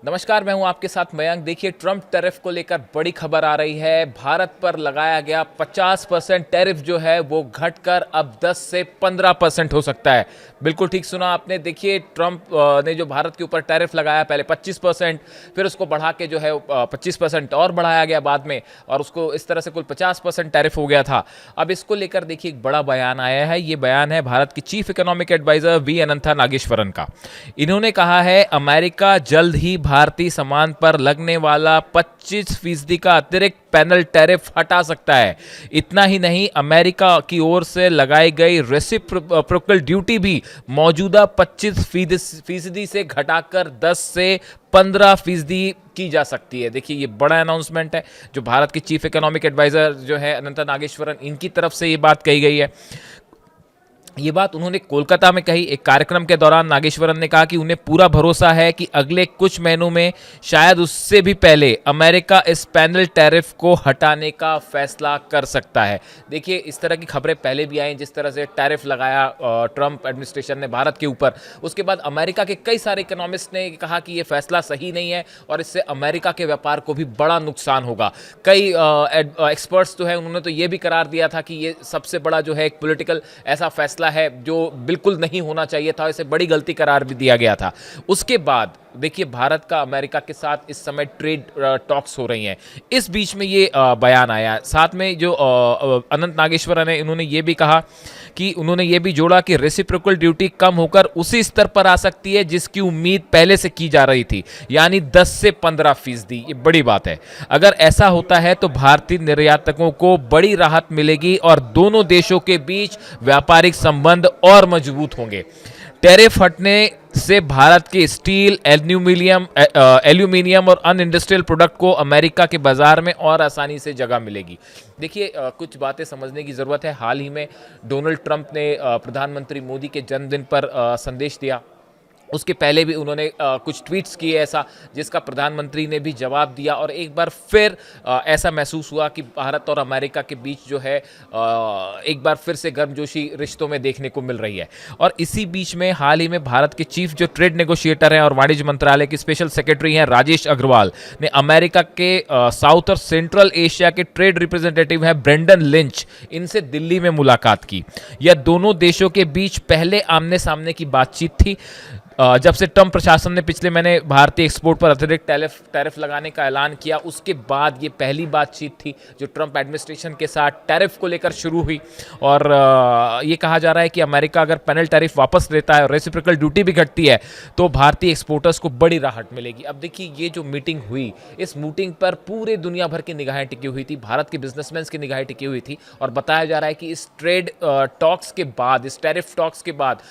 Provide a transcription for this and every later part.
नमस्कार, मैं हूं आपके साथ मयंक। देखिए, ट्रंप टैरिफ को लेकर बड़ी खबर आ रही है। भारत पर लगाया गया 50% टैरिफ जो है वो घटकर अब 10 से 15% हो सकता है। बिल्कुल ठीक सुना आपने। देखिए, ट्रंप ने जो भारत के ऊपर टैरिफ लगाया, पहले 25%, फिर उसको बढ़ा के जो है 25% और बढ़ाया गया बाद में, और उसको इस तरह से कुल 50% टैरिफ हो गया था। अब इसको लेकर देखिए एक बड़ा बयान आया है। ये बयान है भारत की चीफ इकोनॉमिक एडवाइजर वी अनंता नागेश्वरन का। इन्होंने कहा है, अमेरिका जल्द ही भारतीय सामान पर लगने वाला 25% का अतिरिक्त पैनल टैरिफ हटा सकता है। इतना ही नहीं, अमेरिका की ओर से लगाई गई रेसिप्रोकल ड्यूटी भी मौजूदा 25% से घटाकर 10 से 15% की जा सकती है। देखिए, ये बड़ा अनाउंसमेंट है जो भारत की चीफ इकोनॉमिक एडवाइजर जो है अनंता नागेश्वरन, इनकी तरफ से ये बात कही गई है। ये बात उन्होंने कोलकाता में कही। एक कार्यक्रम के दौरान नागेश्वरन ने कहा कि उन्हें पूरा भरोसा है कि अगले कुछ महीनों में, शायद उससे भी पहले, अमेरिका इस पैनल टैरिफ को हटाने का फैसला कर सकता है। देखिए, इस तरह की खबरें पहले भी आई, जिस तरह से टैरिफ लगाया ट्रंप एडमिनिस्ट्रेशन ने भारत के ऊपर। उसके बाद अमेरिका के कई सारे इकोनॉमिस्ट ने कहा कि ये फैसला सही नहीं है और इससे अमेरिका के व्यापार को भी बड़ा नुकसान होगा। कई एक्सपर्ट्स जो है उन्होंने तो ये भी करार दिया था कि ये सबसे बड़ा जो है एक पॉलिटिकल ऐसा फैसला है जो बिल्कुल नहीं होना चाहिए था, इसे बड़ी गलती करार भी दिया गया था। उसके बाद देखिए, भारत का अमेरिका के साथ इस समय ट्रेड टॉक्स हो रही हैं। इस बीच में ये बयान आया। साथ में जो अनंत नागेश्वरन है, इन्होंने ये भी कहा कि उन्होंने ये भी जोड़ा कि रेसिप्रोकल ड्यूटी कम होकर उसी स्तर पर आ सकती है जिसकी उम्मीद पहले से की जा रही थी, यानी 10 से 15%। ये बड़ी बात है। अगर ऐसा होता है तो भारतीय निर्यातकों को बड़ी राहत मिलेगी और दोनों देशों के बीच व्यापारिक संबंध और मजबूत होंगे। टैरिफ हटने से भारत के स्टील, एल्यूमिनियम और अन्य इंडस्ट्रियल प्रोडक्ट को अमेरिका के बाजार में और आसानी से जगह मिलेगी। देखिए, कुछ बातें समझने की ज़रूरत है। हाल ही में डोनाल्ड ट्रंप ने प्रधानमंत्री मोदी के जन्मदिन पर संदेश दिया। उसके पहले भी उन्होंने कुछ ट्वीट्स किए ऐसा, जिसका प्रधानमंत्री ने भी जवाब दिया, और एक बार फिर ऐसा महसूस हुआ कि भारत और अमेरिका के बीच जो है एक बार फिर से गर्मजोशी रिश्तों में देखने को मिल रही है। और इसी बीच में हाल ही में भारत के चीफ जो ट्रेड नेगोशिएटर हैं और वाणिज्य मंत्रालय के स्पेशल सेक्रेटरी हैं राजेश अग्रवाल ने अमेरिका के साउथ और सेंट्रल एशिया के ट्रेड रिप्रेजेंटेटिव हैं ब्रेंडन लिंच, इनसे दिल्ली में मुलाकात की। यह दोनों देशों के बीच पहले आमने सामने की बातचीत थी जब से ट्रंप प्रशासन ने पिछले महीने भारतीय एक्सपोर्ट पर अतिरिक्त टैरिफ लगाने का ऐलान किया। उसके बाद ये पहली बातचीत थी जो ट्रंप एडमिनिस्ट्रेशन के साथ टैरिफ को लेकर शुरू हुई। और ये कहा जा रहा है कि अमेरिका अगर पैनल टैरिफ वापस लेता है और रेसिप्रोकल ड्यूटी भी घटती है तो भारतीय एक्सपोर्टर्स को बड़ी राहत मिलेगी। अब देखिए, ये जो मीटिंग हुई, इस मीटिंग पर पूरे दुनिया भर की निगाहें टिकी हुई थी, भारत के बिजनेसमैन की निगाहें टिकी हुई थी। और बताया जा रहा है कि इस ट्रेड टॉक्स के बाद, इस टैरिफ टॉक्स के बाद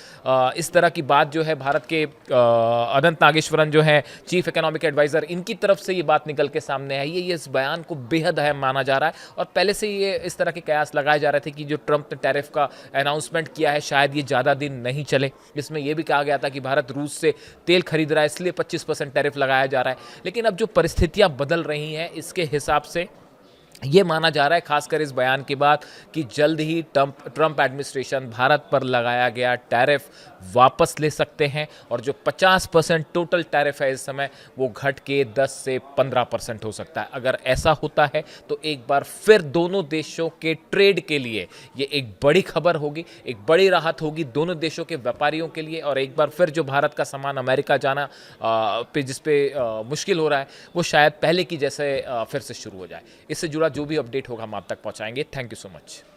इस तरह की बात जो है भारत के अनंत नागेश्वरन जो है चीफ इकोनॉमिक एडवाइजर, इनकी तरफ से ये बात निकल के सामने आई है। ये इस बयान को बेहद अहम माना जा रहा है। और पहले से ये इस तरह के कयास लगाए जा रहे थे कि जो ट्रंप ने टैरिफ का अनाउंसमेंट किया है शायद ये ज़्यादा दिन नहीं चले। इसमें यह भी कहा गया था कि भारत रूस से तेल खरीद रहा है, इसलिए 25% टैरिफ लगाया जा रहा है। लेकिन अब जो परिस्थितियां बदल रही हैं, इसके हिसाब से ये माना जा रहा है, खासकर इस बयान के बाद, कि जल्द ही ट्रंप एडमिनिस्ट्रेशन भारत पर लगाया गया टैरिफ वापस ले सकते हैं और जो 50% टोटल टैरिफ है इस समय, वो घट के 10 से 15% हो सकता है। अगर ऐसा होता है तो एक बार फिर दोनों देशों के ट्रेड के लिए ये एक बड़ी खबर होगी, एक बड़ी राहत होगी दोनों देशों के व्यापारियों के लिए। और एक बार फिर जो भारत का सामान अमेरिका जाना जिस पे मुश्किल हो रहा है, वो शायद पहले की जैसे फिर से शुरू हो जाए। इससे जुड़ा जो भी अपडेट होगा हम आप तक पहुंचाएंगे। Thank you so much.